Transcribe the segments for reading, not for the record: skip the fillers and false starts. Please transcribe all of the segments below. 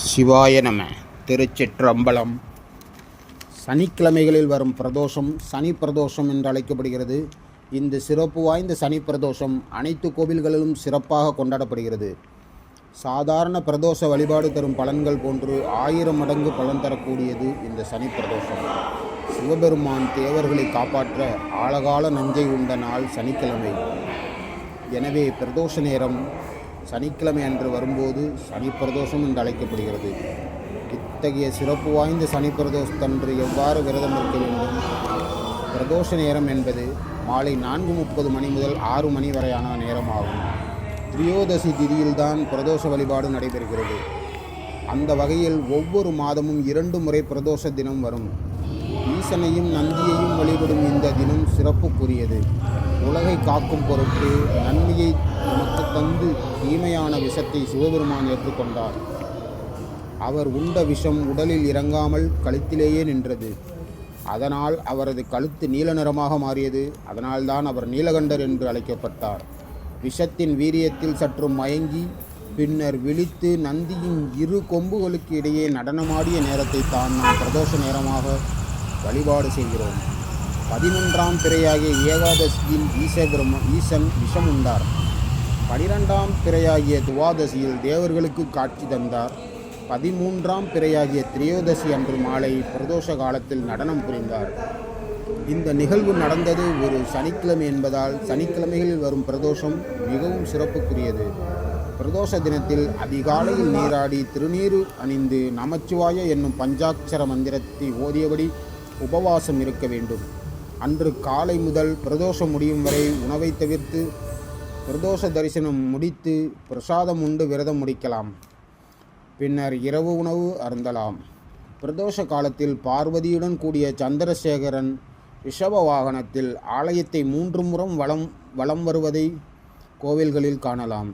சிவாய நம. திருச்சிற்றம்பலம். சனிக்கிழமைகளில் வரும் பிரதோஷம் சனி பிரதோஷம் என்று அழைக்கப்படுகிறது. இந்த சிறப்பு வாய்ந்த சனி பிரதோஷம் அனைத்து கோவில்களிலும் சிறப்பாக கொண்டாடப்படுகிறது. சாதாரண பிரதோஷ வழிபாடு தரும் பலன்கள் போன்று 1000 மடங்கு பலன் தரக்கூடியது இந்த சனி பிரதோஷம். சிவபெருமான் தேவர்களை காப்பாற்ற ஆழகால நஞ்சை உண்ட நாள் சனிக்கிழமை. எனவே பிரதோஷ நேரம் சனிக்கிழமை அன்று வரும்போது சனி பிரதோஷம் என்று அழைக்கப்படுகிறது. இத்தகைய சிறப்பு வாய்ந்த சனி பிரதோஷத்தன்று எவ்வாறு விரதம் இருக்க வேண்டும்? பிரதோஷ நேரம் என்பது மாலை 4:30 மணி முதல் 6 மணி வரையான நேரமாகும். திரியோதசி திதியில்தான் பிரதோஷ வழிபாடு நடைபெறுகிறது. அந்த வகையில் ஒவ்வொரு மாதமும் 2 முறை பிரதோஷ தினம் வரும். ஈசனையும் நந்தியையும் வழிபடும் இந்த தினம் சிறப்புக்குரியது. உலகை காக்கும் பொருட்டு நன்மையை நமக்கு தந்து தீமையான விஷத்தை சிவபெருமான் ஏற்றுக்கொண்டார். அவர் உண்ட விஷம் உடலில் இறங்காமல் கழுத்திலேயே நின்றது. அதனால் அவரது கழுத்து நீல நிறமாக மாறியது. அதனால்தான் அவர் நீலகண்டர் என்று அழைக்கப்பட்டார். விஷத்தின் வீரியத்தில் சற்று மயங்கி பின்னர் விழித்து நந்தியின் 2 கொம்புகளுக்கு இடையே நடனமாடிய நேரத்தை தான் நாம் பிரதோஷ நேரமாக வழிபாடு செய்கிறோம். 11ஆம் பிறையாகிய ஏகாதசியில் ஈசன் விஷம் உண்டார். 12ஆம் பிறையாகிய துவாதசியில் தேவர்களுக்கு காட்சி தந்தார். 13ஆம் பிறையாகிய திரியோதசி அன்று மாலை பிரதோஷ காலத்தில் நடனம் புரிந்தார். இந்த நிகழ்வு நடந்தது ஒரு சனிக்கிழமை என்பதால் சனிக்கிழமைகளில் வரும் பிரதோஷம் மிகவும் சிறப்புக்குரியது. பிரதோஷ தினத்தில் அதிகாலையில் நீராடி திருநீறு அணிந்து நமச்சிவாய என்னும் பஞ்சாட்சர மந்திரத்தை ஓதியபடி உபவாசம் இருக்க வேண்டும். அன்று காலை முதல் பிரதோஷம் முடியும் வரை உணவை தவிர்த்து பிரதோஷ தரிசனம் முடித்து பிரசாதம் உண்டு விரதம் முடிக்கலாம். பின்னர் இரவு உணவு அருந்தலாம். பிரதோஷ காலத்தில் பார்வதியுடன் கூடிய சந்திரசேகரன் ரிஷப வாகனத்தில் ஆலயத்தை 3 முறம் வலம் வருவதை கோவில்களில் காணலாம்.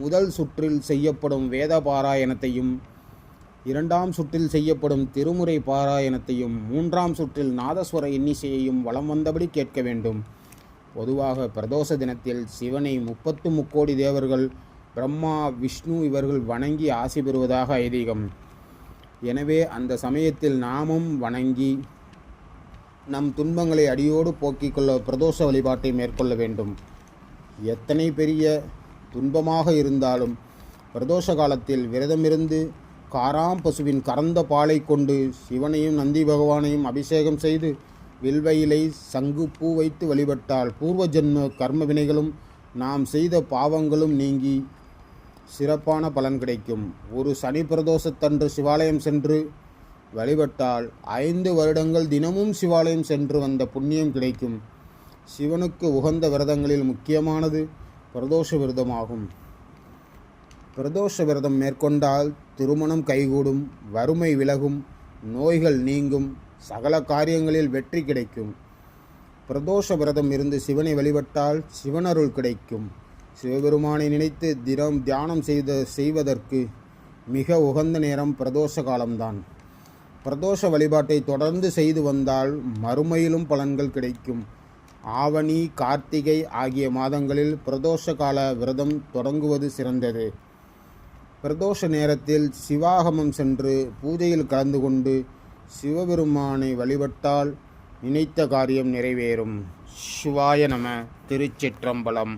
முதல் சுற்றில் செய்யப்படும் வேத பாராயணத்தையும் 2ஆம் சுற்றில் செய்யப்படும் திருமுறை பாராயணத்தையும் 3ஆம் சுற்றில் நாதஸ்வர இன்னிசையையும் வலம் வந்தபடி கேட்க வேண்டும். பொதுவாக பிரதோஷ தினத்தில் சிவனை 33 கோடி தேவர்கள் பிரம்மா விஷ்ணு இவர்கள் வணங்கி ஆசி பெறுவதாக ஐதீகம். எனவே அந்த சமயத்தில் நாமும் வணங்கி நம் துன்பங்களை அடியோடு போக்கிக் கொள்ள பிரதோஷ வழிபாட்டை மேற்கொள்ள வேண்டும். எத்தனை பெரிய துன்பமாக இருந்தாலும் பிரதோஷ காலத்தில் விரதமிருந்து காராம் பசுவின் கறந்த பாலை கொண்டு சிவனையும் நந்தி பகவானையும் அபிஷேகம் செய்து வில்வயிலை சங்கு பூ வைத்து வழிபட்டால் பூர்வ ஜென்ம கர்ம வினைகளும் நாம் செய்த பாவங்களும் நீங்கி சிறப்பான பலன் கிடைக்கும். ஒரு சனி பிரதோஷத்தன்று சிவாலயம் சென்று வழிபட்டால் 5 வருடங்கள் தினமும் சிவாலயம் சென்று வந்த புண்ணியம் கிடைக்கும். சிவனுக்கு உகந்த விரதங்களில் முக்கியமானது பிரதோஷ விரதமாகும். பிரதோஷ விரதம் மேற்கொண்டால் திருமணம் கைகூடும், வறுமை விலகும், நோய்கள் நீங்கும், சகல காரியங்களில் வெற்றி கிடைக்கும். பிரதோஷ விரதம் இருந்து சிவனை வழிபட்டால் சிவனருள் கிடைக்கும். சிவபெருமானை நினைத்து தியானம் செய்வதற்கு மிக உகந்த நேரம் பிரதோஷ காலம்தான். பிரதோஷ வழிபாட்டை தொடர்ந்து செய்து வந்தால் மறுமையிலும் பலன்கள் கிடைக்கும். ஆவணி கார்த்திகை ஆகிய மாதங்களில் பிரதோஷ கால விரதம் தொடங்குவது சிறந்தது. பிரதோஷ நேரத்தில் சிவாகமம் சென்று பூஜையில் கலந்து கொண்டு சிவபெருமானை வழிபட்டால் நினைத்த காரியம் நிறைவேறும். சிவாய நம. திருச்சிற்றம்பலம்.